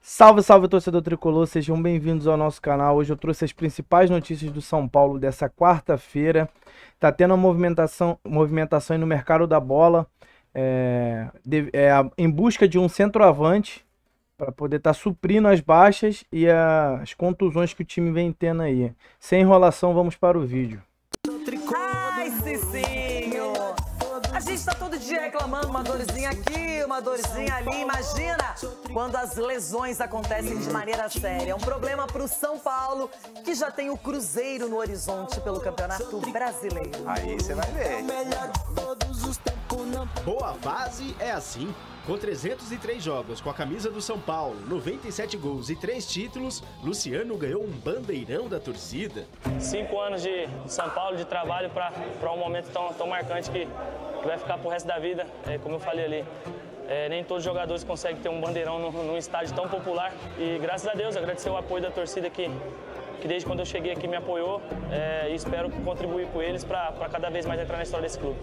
Salve, salve, torcedor tricolor, sejam bem-vindos ao nosso canal. Hoje eu trouxe as principais notícias do São Paulo dessa quarta-feira. Tá tendo uma movimentação aí no mercado da bola, em busca de um centroavante para poder estar suprindo as baixas e as contusões que o time vem tendo aí. Sem enrolação, vamos para o vídeo. Ai, Cicinho! A gente tá todo dia reclamando, uma dorzinha aqui, uma dorzinha ali. Imagina quando as lesões acontecem de maneira séria. É um problema pro São Paulo, que já tem o Cruzeiro no horizonte pelo Campeonato Brasileiro. Aí você vai ver. Boa fase é assim. Com 303 jogos com a camisa do São Paulo, 97 gols e 3 títulos, Luciano ganhou um bandeirão da torcida. 5 anos de São Paulo, de trabalho para um momento tão marcante que vai ficar pro resto da vida. Como eu falei ali, nem todos os jogadores conseguem ter um bandeirão num estádio tão popular. E graças a Deus, agradecer o apoio da torcida que desde quando eu cheguei aqui me apoiou, e espero contribuir com eles para cada vez mais entrar na história desse clube.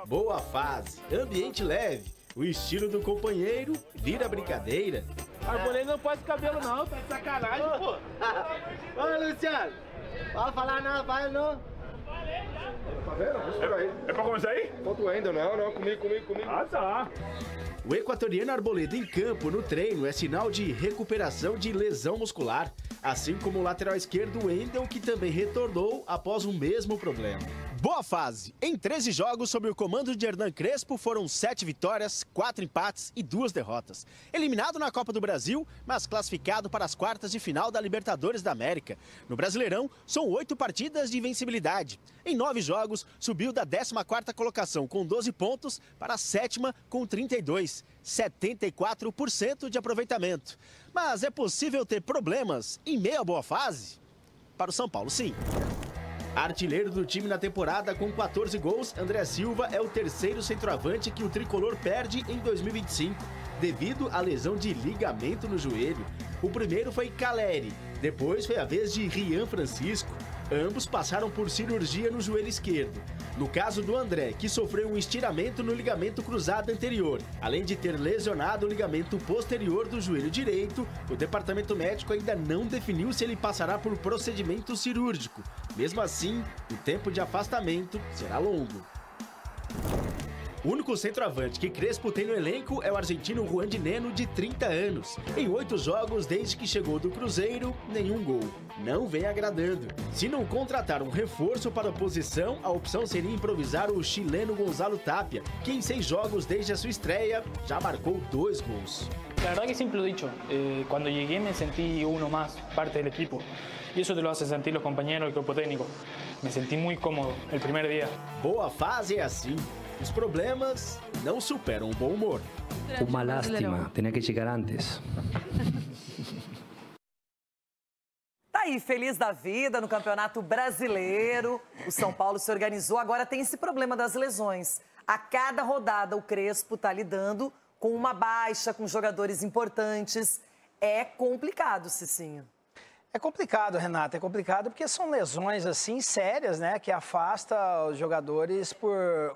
Boa fase, ambiente leve, o estilo do companheiro vira brincadeira. Arboleda não pode cabelo não, tá de sacanagem, pô. Ô, Luciano, pode falar não, vai não. Tá vendo? É pra começar aí? Tô ainda, não, comigo. Ah, tá. O equatoriano Arboleda em campo no treino é sinal de recuperação de lesão muscular, assim como o lateral esquerdo Wendel, que também retornou após o mesmo problema. Boa fase! Em 13 jogos sob o comando de Hernan Crespo foram 7 vitórias, 4 empates e 2 derrotas. Eliminado na Copa do Brasil, mas classificado para as quartas de final da Libertadores da América. No Brasileirão, são 8 partidas de invencibilidade. Em 9 jogos, subiu da 14ª colocação com 12 pontos para a 7ª com 32. 74% de aproveitamento. Mas é possível ter problemas em meio à boa fase? Para o São Paulo, sim. Artilheiro do time na temporada com 14 gols, André Silva é o terceiro centroavante que o tricolor perde em 2025, devido à lesão de ligamento no joelho. O primeiro foi Caleri, depois foi a vez de Rian Francisco. Ambos passaram por cirurgia no joelho esquerdo. No caso do André, que sofreu um estiramento no ligamento cruzado anterior, além de ter lesionado o ligamento posterior do joelho direito, o departamento médico ainda não definiu se ele passará por procedimento cirúrgico. Mesmo assim, o tempo de afastamento será longo. O único centroavante que Crespo tem no elenco é o argentino Juan de Neno, de 30 anos. Em 8 jogos desde que chegou do Cruzeiro, nenhum gol. Não vem agradando. Se não contratar um reforço para a posição, a opção seria improvisar o chileno Gonzalo Tapia, que em 6 jogos desde a sua estreia já marcou 2 gols. La verdad que siempre lo he dicho, cuando llegué me sentí uno más, parte del equipo. Y eso te lo hace sentir los compañeros, el cuerpo técnico. Me sentí muy cómodo el primer día. Boa fase é assim. Os problemas não superam o bom humor. Uma lástima, tenía que chegar antes. Tá aí, feliz da vida no Campeonato Brasileiro. O São Paulo se organizou, agora tem esse problema das lesões. A cada rodada o Crespo tá lidando com uma baixa, com jogadores importantes. É complicado, Cicinho. É complicado, Renata, é complicado porque são lesões assim sérias, né, que afasta os jogadores por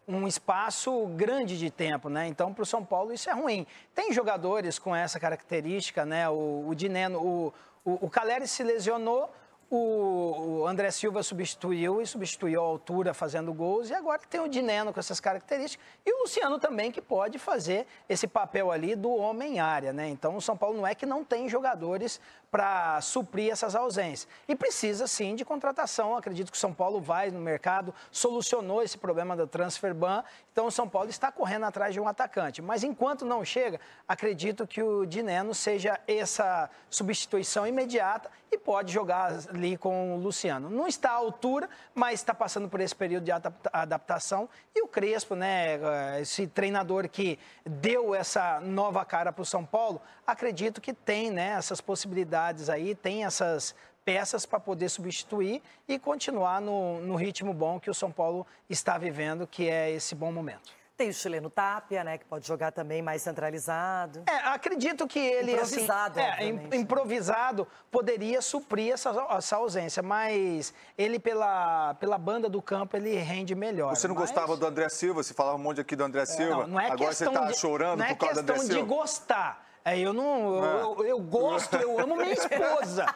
um espaço grande de tempo, né? Então, para o São Paulo isso é ruim. Tem jogadores com essa característica, né? O Dineno, o Caleri se lesionou, o André Silva substituiu a altura fazendo gols e agora tem o Dineno com essas características e o Luciano também que pode fazer esse papel ali do homem-área, né? Então o São Paulo não é que não tem jogadores para suprir essas ausências. E precisa sim de contratação. Acredito que o São Paulo vai no mercado, solucionou esse problema da transfer ban, então o São Paulo está correndo atrás de um atacante. Mas enquanto não chega, acredito que o Dineno seja essa substituição imediata e pode jogar ali com o Luciano. Não está à altura, mas está passando por esse período de adaptação. E o Crespo, né, esse treinador que deu essa nova cara para o São Paulo, acredito que tem, né, essas possibilidades aí, tem essas peças para poder substituir e continuar no ritmo bom que o São Paulo está vivendo, que é esse bom momento. Tem o chileno Tapia, né, que pode jogar também mais centralizado. Acredito que ele, improvisado, assim, improvisado, poderia suprir essa ausência, mas ele, pela banda do campo, ele rende melhor. Você não gostava do André Silva? Você falava um monte aqui do André Silva. Não é agora você tá chorando por causa do André Silva? Não é questão de gostar. Eu gosto, eu amo minha esposa.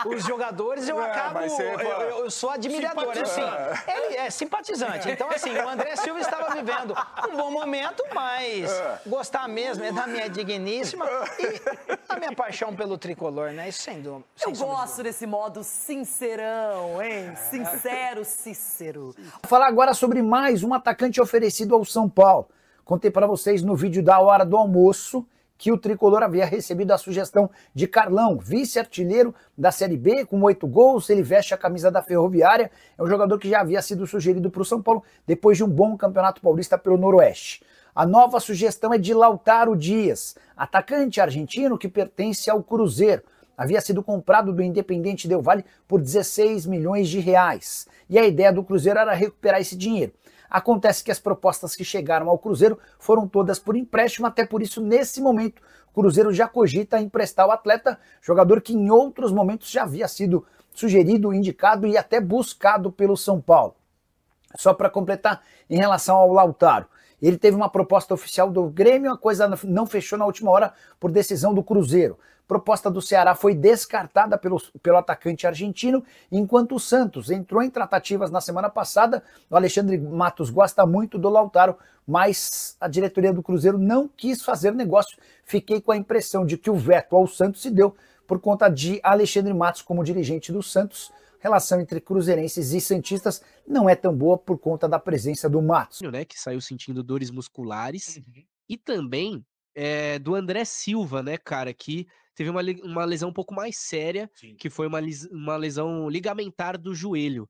Os jogadores eu acabo, eu sou admirador. Assim, ele é simpatizante. Então, assim, o André Silva estava vivendo um bom momento, mas gostar mesmo é da minha digníssima e a minha paixão pelo tricolor, né? Isso sem dúvida. Eu gosto desse modo sincerão, hein? Sincero Cícero. Vou falar agora sobre mais um atacante oferecido ao São Paulo. Contei para vocês no vídeo da hora do almoço que o tricolor havia recebido a sugestão de Carlão, vice-artilheiro da Série B, com 8 gols, ele veste a camisa da Ferroviária, é um jogador que já havia sido sugerido para o São Paulo depois de um bom campeonato paulista pelo Noroeste. A nova sugestão é de Lautaro Dias, atacante argentino que pertence ao Cruzeiro. Havia sido comprado do Independente Del Valle por 16 milhões de reais. E a ideia do Cruzeiro era recuperar esse dinheiro. Acontece que as propostas que chegaram ao Cruzeiro foram todas por empréstimo, até por isso, nesse momento, o Cruzeiro já cogita emprestar o atleta, jogador que em outros momentos já havia sido sugerido, indicado e até buscado pelo São Paulo. Só para completar, em relação ao Lautaro, ele teve uma proposta oficial do Grêmio, a coisa não fechou na última hora por decisão do Cruzeiro. A proposta do Ceará foi descartada pelo atacante argentino, enquanto o Santos entrou em tratativas na semana passada. O Alexandre Matos gosta muito do Lautaro, mas a diretoria do Cruzeiro não quis fazer negócio. Fiquei com a impressão de que o veto ao Santos se deu por conta de Alexandre Matos como dirigente do Santos. A relação entre cruzeirenses e santistas não é tão boa por conta da presença do Matos. Né, que saiu sentindo dores musculares, e também do André Silva, né, cara, que teve uma lesão um pouco mais séria, que foi uma lesão ligamentar do joelho.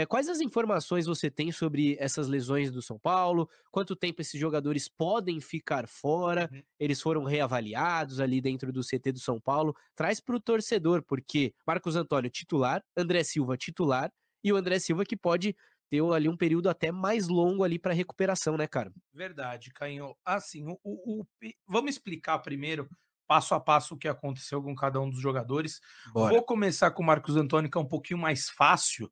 Quais as informações você tem sobre essas lesões do São Paulo? Quanto tempo esses jogadores podem ficar fora? Eles foram reavaliados ali dentro do CT do São Paulo? Traz para o torcedor, porque Marcos Antônio titular, André Silva titular, e o André Silva que pode ter ali um período até mais longo ali para recuperação, né, cara? Verdade, Cainho. Assim, vamos explicar primeiro, passo a passo, o que aconteceu com cada um dos jogadores. Bora. Vou começar com o Marcos Antônio, que é um pouquinho mais fácil,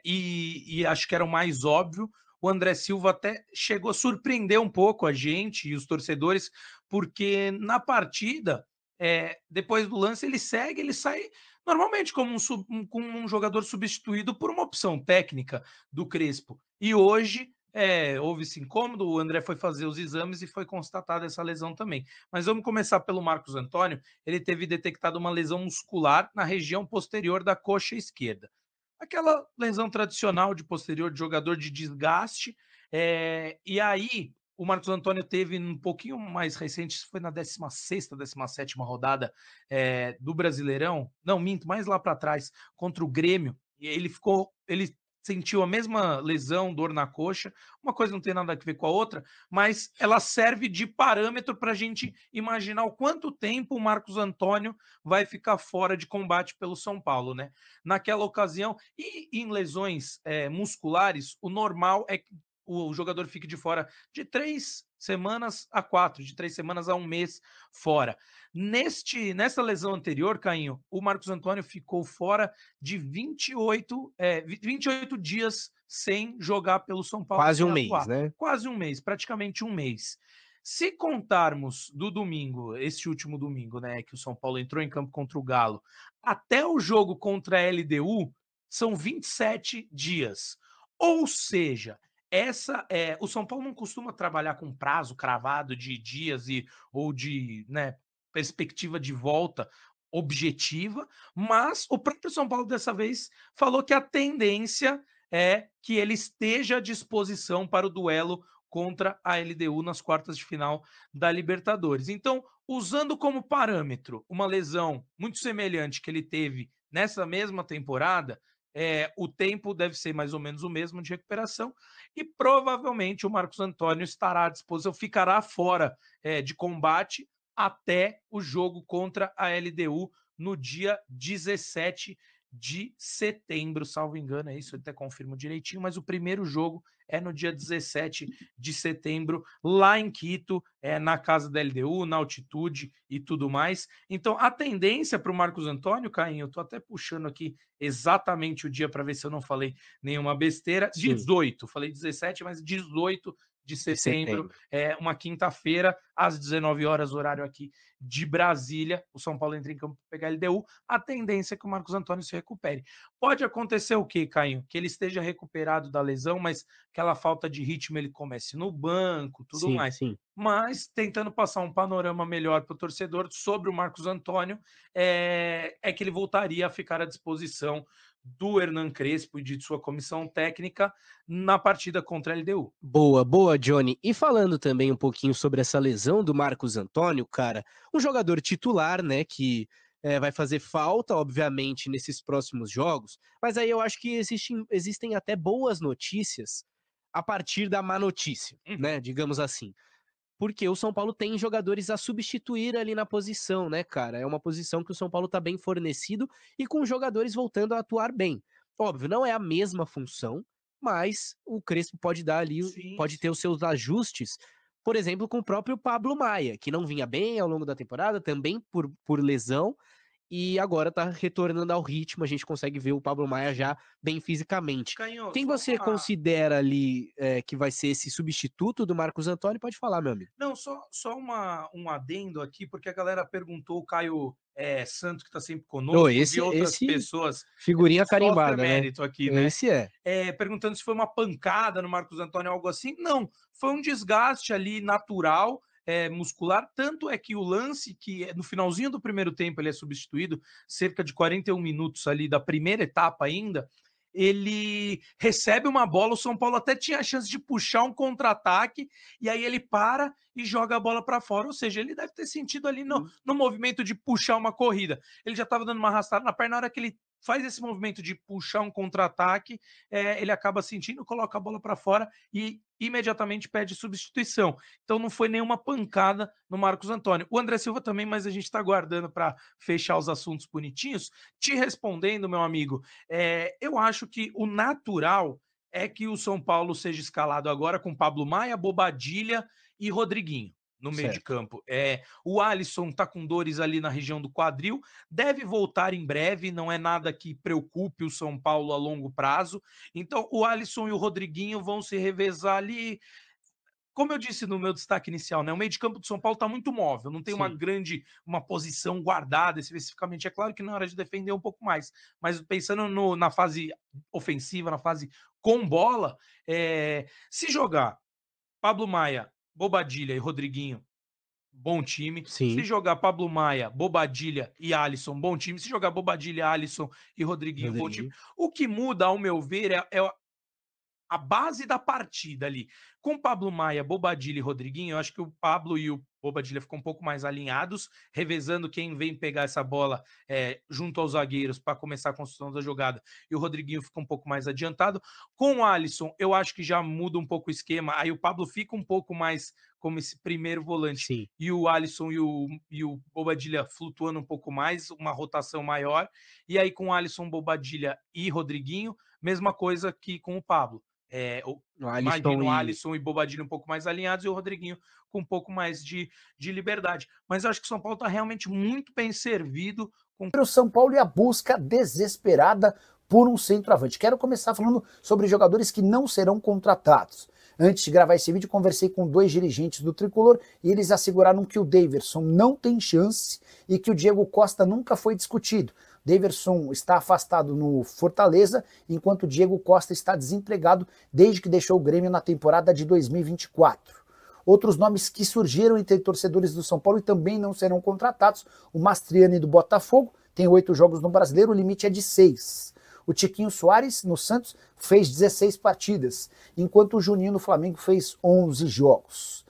e acho que era o mais óbvio. O André Silva até chegou a surpreender um pouco a gente e os torcedores, porque na partida, depois do lance, ele sai normalmente como um jogador substituído por uma opção técnica do Crespo. E hoje houve esse incômodo, o André foi fazer os exames e foi constatada essa lesão também. Mas vamos começar pelo Marcos Antônio. Ele teve detectado uma lesão muscular na região posterior da coxa esquerda. Aquela lesão tradicional de posterior de jogador de desgaste. E aí, o Marcos Antônio teve um pouquinho mais recente, foi na 16ª, 17ª rodada do Brasileirão. Não, minto, mais lá para trás, contra o Grêmio. E ele sentiu a mesma lesão, dor na coxa. Uma coisa não tem nada a ver com a outra, mas ela serve de parâmetro para a gente imaginar o quanto tempo o Marcos Antônio vai ficar fora de combate pelo São Paulo, né? Naquela ocasião, e em lesões musculares, o normal é que o jogador fique de fora de 3 semanas a 4, de 3 semanas a 1 mês fora. Nessa lesão anterior, Cainho, o Marcos Antônio ficou fora de 28 dias sem jogar pelo São Paulo. Quase um mês, né? Quase um mês, praticamente um mês. Se contarmos do domingo, esse último domingo, né, que o São Paulo entrou em campo contra o Galo, até o jogo contra a LDU, são 27 dias. Ou seja, o São Paulo não costuma trabalhar com prazo cravado de dias ou de perspectiva de volta objetiva, mas o próprio São Paulo dessa vez falou que a tendência é que ele esteja à disposição para o duelo contra a LDU nas quartas de final da Libertadores. Então, usando como parâmetro uma lesão muito semelhante que ele teve nessa mesma temporada, o tempo deve ser mais ou menos o mesmo de recuperação e provavelmente o Marcos Antônio estará à disposição, ficará fora de combate até o jogo contra a LDU no dia 17 de setembro, salvo engano, é isso, eu até confirmo direitinho, mas o primeiro jogo é no dia 17 de setembro, lá em Quito, na casa da LDU, na altitude e tudo mais. Então, a tendência para o Marcos Antônio, Cainho, eu estou até puxando aqui exatamente o dia para ver se eu não falei nenhuma besteira, Sim. 18, falei 17, mas 18 de setembro, é uma quinta-feira, às 19 horas, horário aqui de Brasília. O São Paulo entra em campo para pegar a LDU. A tendência é que o Marcos Antônio se recupere. Pode acontecer o quê, Cainho? Que ele esteja recuperado da lesão, mas aquela falta de ritmo ele comece no banco, tudo mais. Sim. Mas tentando passar um panorama melhor para o torcedor sobre o Marcos Antônio, é que ele voltaria a ficar à disposição do Hernan Crespo e de sua comissão técnica na partida contra a LDU. Boa, Johnny. E falando também um pouquinho sobre essa lesão do Marcos Antônio, cara, um jogador titular, né, que vai fazer falta, obviamente, nesses próximos jogos, mas aí eu acho que existem até boas notícias a partir da má notícia, né, digamos assim. Porque o São Paulo tem jogadores a substituir ali na posição, né, cara? É uma posição que o São Paulo tá bem fornecido e com jogadores voltando a atuar bem. Óbvio, não é a mesma função, mas o Crespo pode dar ali, pode ter os seus ajustes, por exemplo, com o próprio Pablo Maia, que não vinha bem ao longo da temporada, também por lesão, e agora tá retornando ao ritmo, a gente consegue ver o Pablo Maia já bem fisicamente. Canhoto, Quem você considera ali que vai ser esse substituto do Marcos Antônio? Pode falar, meu amigo. Não, só um adendo aqui, porque a galera perguntou, o Caio Santo, que tá sempre conosco, e outras pessoas. Figurinha carimbada, né? Mérito aqui, né? Esse perguntando se foi uma pancada no Marcos Antônio, algo assim. Não, foi um desgaste ali natural, muscular, tanto é que o lance que no finalzinho do primeiro tempo ele é substituído, cerca de 41 minutos ali da primeira etapa ainda, ele recebe uma bola, o São Paulo até tinha a chance de puxar um contra-ataque, e aí ele para e joga a bola para fora, ou seja, ele deve ter sentido ali no movimento de puxar uma corrida, ele já estava dando uma arrastada na perna, na hora que ele faz esse movimento de puxar um contra-ataque, ele acaba sentindo, coloca a bola para fora e imediatamente pede substituição. Então não foi nenhuma pancada no Marcos Antônio. O André Silva também, mas a gente está aguardando para fechar os assuntos bonitinhos. Te respondendo, meu amigo, eu acho que o natural é que o São Paulo seja escalado agora com Pablo Maia, Bobadilha e Rodriguinho no meio de campo. O Alisson tá com dores ali na região do quadril, deve voltar em breve, não é nada que preocupe o São Paulo a longo prazo. Então, o Alisson e o Rodriguinho vão se revezar ali. Como eu disse no meu destaque inicial, né? O meio de campo do São Paulo tá muito móvel, não tem uma posição guardada especificamente. É claro que na hora de defender um pouco mais, mas pensando na fase ofensiva, na fase com bola, se jogar Pablo Maia, Bobadilha e Rodriguinho, bom time. Se jogar Pablo Maia, Bobadilha e Alisson, bom time. Se jogar Bobadilha, Alisson e Rodriguinho, bom time. O que muda, ao meu ver, é a base da partida ali. Com Pablo Maia, Bobadilha e Rodriguinho, eu acho que o Pablo e o Bobadilha ficam um pouco mais alinhados, revezando quem vem pegar essa bola junto aos zagueiros para começar a construção da jogada, e o Rodriguinho fica um pouco mais adiantado. Com o Alisson, eu acho que já muda um pouco o esquema, aí o Pablo fica um pouco mais como esse primeiro volante, e o Alisson e o Bobadilha flutuando um pouco mais, uma rotação maior, e aí com o Alisson, Bobadilha e Rodriguinho, mesma coisa que com o Pablo. Imagino o Alisson e Bobadilha um pouco mais alinhados e o Rodriguinho com um pouco mais de liberdade. Mas eu acho que o São Paulo está realmente muito bem servido. O São Paulo e a busca desesperada por um centroavante. Quero começar falando sobre jogadores que não serão contratados. Antes de gravar esse vídeo, conversei com 2 dirigentes do Tricolor e eles asseguraram que o Daverson não tem chance e que o Diego Costa nunca foi discutido. Daverson está afastado no Fortaleza, enquanto o Diego Costa está desempregado desde que deixou o Grêmio na temporada de 2024. Outros nomes que surgiram entre torcedores do São Paulo e também não serão contratados, o Mastriani do Botafogo, tem 8 jogos no Brasileiro, o limite é de 6. O Tiquinho Soares, no Santos, fez 16 partidas, enquanto o Juninho no Flamengo fez 11 jogos.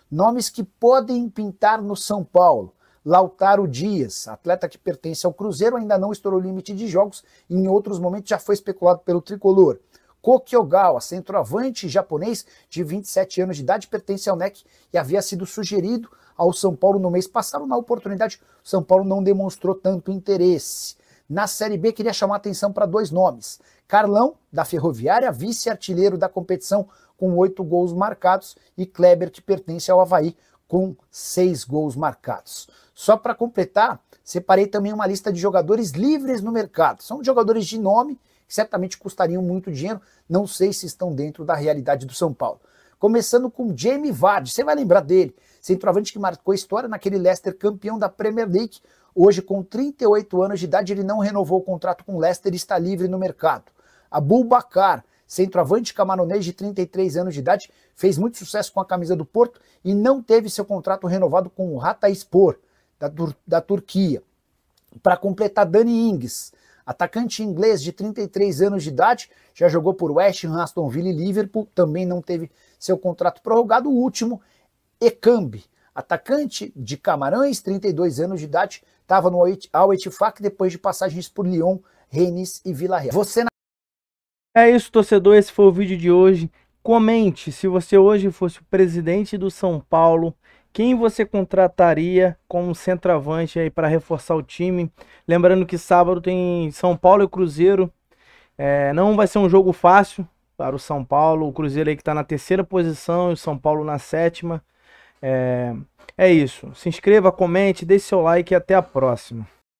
Nomes que podem pintar no São Paulo. Lautaro Dias, atleta que pertence ao Cruzeiro, ainda não estourou o limite de jogos e em outros momentos já foi especulado pelo Tricolor. Koki Ogawa, centroavante japonês de 27 anos de idade, pertence ao NEC e havia sido sugerido ao São Paulo no mês passado. Na oportunidade, o São Paulo não demonstrou tanto interesse. Na Série B, queria chamar a atenção para 2 nomes. Carlão, da Ferroviária, vice-artilheiro da competição com 8 gols marcados, e Kleber, que pertence ao Avaí, com 6 gols marcados. Só para completar, separei também uma lista de jogadores livres no mercado. São jogadores de nome, que certamente custariam muito dinheiro, não sei se estão dentro da realidade do São Paulo. Começando com Jamie Vardy, você vai lembrar dele, centroavante que marcou história naquele Leicester campeão da Premier League. Hoje, com 38 anos de idade, ele não renovou o contrato com o Leicester e está livre no mercado. Aboubakar, centroavante camaronês de 33 anos de idade, fez muito sucesso com a camisa do Porto e não teve seu contrato renovado com o Hatayspor, da Turquia. Para completar, Dani Ings, atacante inglês de 33 anos de idade, já jogou por West Ham, Aston Villa e Liverpool, também não teve seu contrato prorrogado. O último, Ekambi, atacante de Camarões, 32 anos de idade, estava no Al-Ettifaq depois de passagens por Lyon, Rennes e Vila Real. É isso, torcedor, esse foi o vídeo de hoje. Comente se você hoje fosse o presidente do São Paulo, quem você contrataria como centroavante aí para reforçar o time. Lembrando que sábado tem São Paulo e Cruzeiro. Não vai ser um jogo fácil para o São Paulo. O Cruzeiro aí que está na 3ª posição e o São Paulo na 7ª. É isso. Se inscreva, comente, deixe seu like e até a próxima.